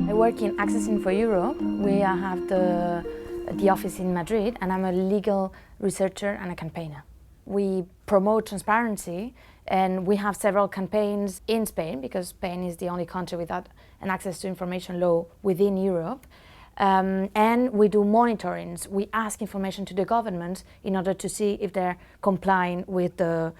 I work in Accessing for Europe. We have the office in Madrid, and I'm a legal researcher and a campaigner. We promote transparency, and we have several campaigns in Spain, because Spain is the only country without an access to information law within Europe. And we do monitorings. We ask information to the governments in order to see if they're complying with the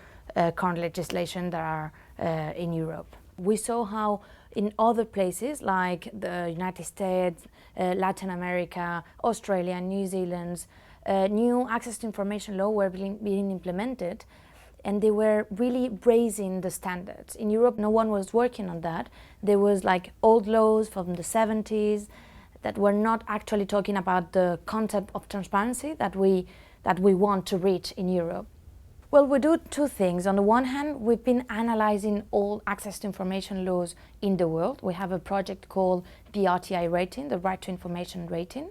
current legislation that are in Europe. We saw how in other places like the United States, Latin America, Australia, New Zealand, new access to information law were being implemented, and they were really raising the standards. In Europe, no one was working on that. There was like old laws from the 70s that were not actually talking about the concept of transparency that we want to reach in Europe. Well, we do two things. On the one hand, we've been analyzing all access to information laws in the world. We have a project called the RTI rating, the Right to Information rating.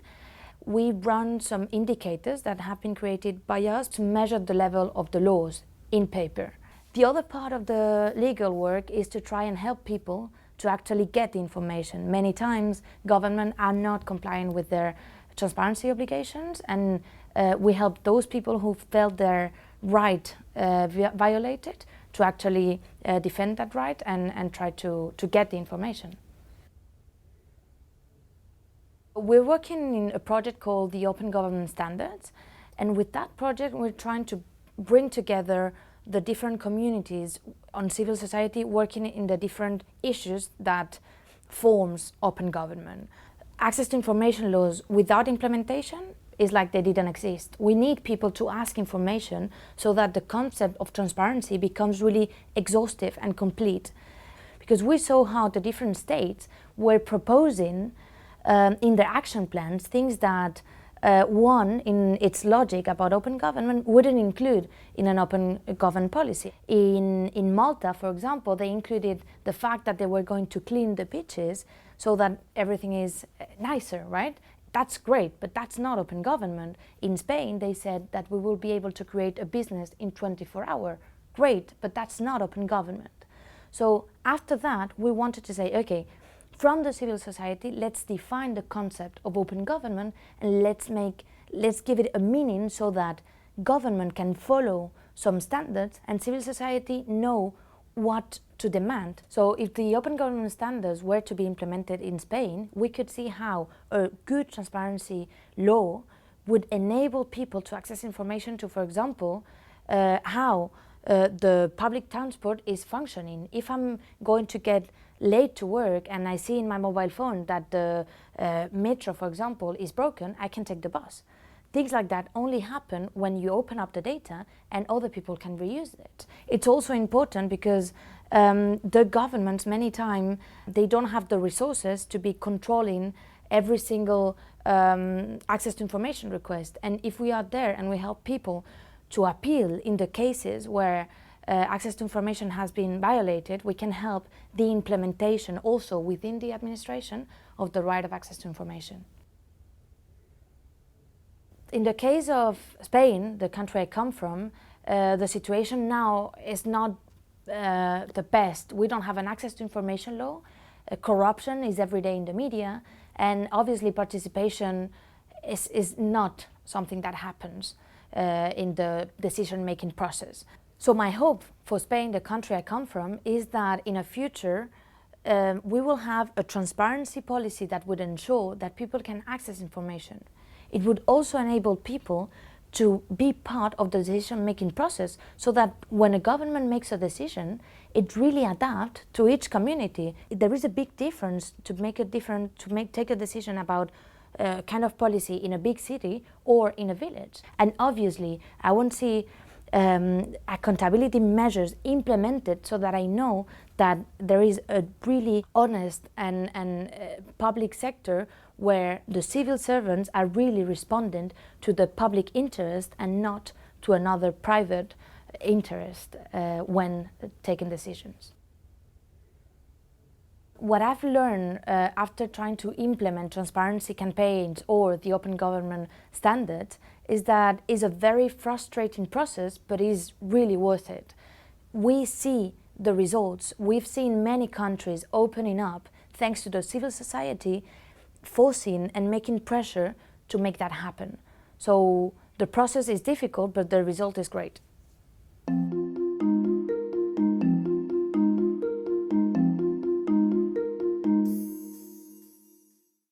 We run some indicators that have been created by us to measure the level of the laws in paper. The other part of the legal work is to try and help people to actually get the information. Many times, governments are not complying with their transparency obligations, and we help those people who felt their right violated to actually defend that right and try to get the information. We're working in a project called the Open Government Standards, and with that project we're trying to bring together the different communities on civil society working in the different issues that forms open government. Access to information laws without implementation is like they didn't exist. We need people to ask information so that the concept of transparency becomes really exhaustive and complete. Because we saw how the different states were proposing in their action plans things that one, in its logic about open government, wouldn't include in an open government policy. In Malta, for example, they included the fact that they were going to clean the beaches so that everything is nicer, right? That's great, but that's not open government. In Spain, they said that we will be able to create a business in 24 hours. Great, but that's not open government. So after that, we wanted to say, okay, from the civil society, let's define the concept of open government, and let's give it a meaning so that government can follow some standards and civil society know what to demand. So if the open government standards were to be implemented in Spain, we could see how a good transparency law would enable people to access information to, for example, how the public transport is functioning. If I'm going to get late to work and I see in my mobile phone that the metro, for example, is broken, I can take the bus. Things like that only happen when you open up the data and other people can reuse it. It's also important because the governments, many times, they don't have the resources to be controlling every single access to information request. And if we are there and we help people to appeal in the cases where access to information has been violated, we can help the implementation also within the administration of the right of access to information. In the case of Spain, the country I come from, the situation now is not the best. We don't have an access to information law. Corruption is every day in the media, and obviously participation is not something that happens in the decision-making process. So my hope for Spain, the country I come from, is that in a future we will have a transparency policy that would ensure that people can access information. It would also enable people to be part of the decision-making process so that when a government makes a decision, it really adapts to each community. There is a big difference to take a decision about kind of policy in a big city or in a village. And obviously, I won't see accountability measures implemented so that I know that there is a really honest and public sector where the civil servants are really responding to the public interest and not to another private interest when taking decisions. What I've learned after trying to implement transparency campaigns or the open government standards is that it's a very frustrating process, but is really worth it. We see the results. We've seen many countries opening up thanks to the civil society forcing and making pressure to make that happen. So the process is difficult, but the result is great.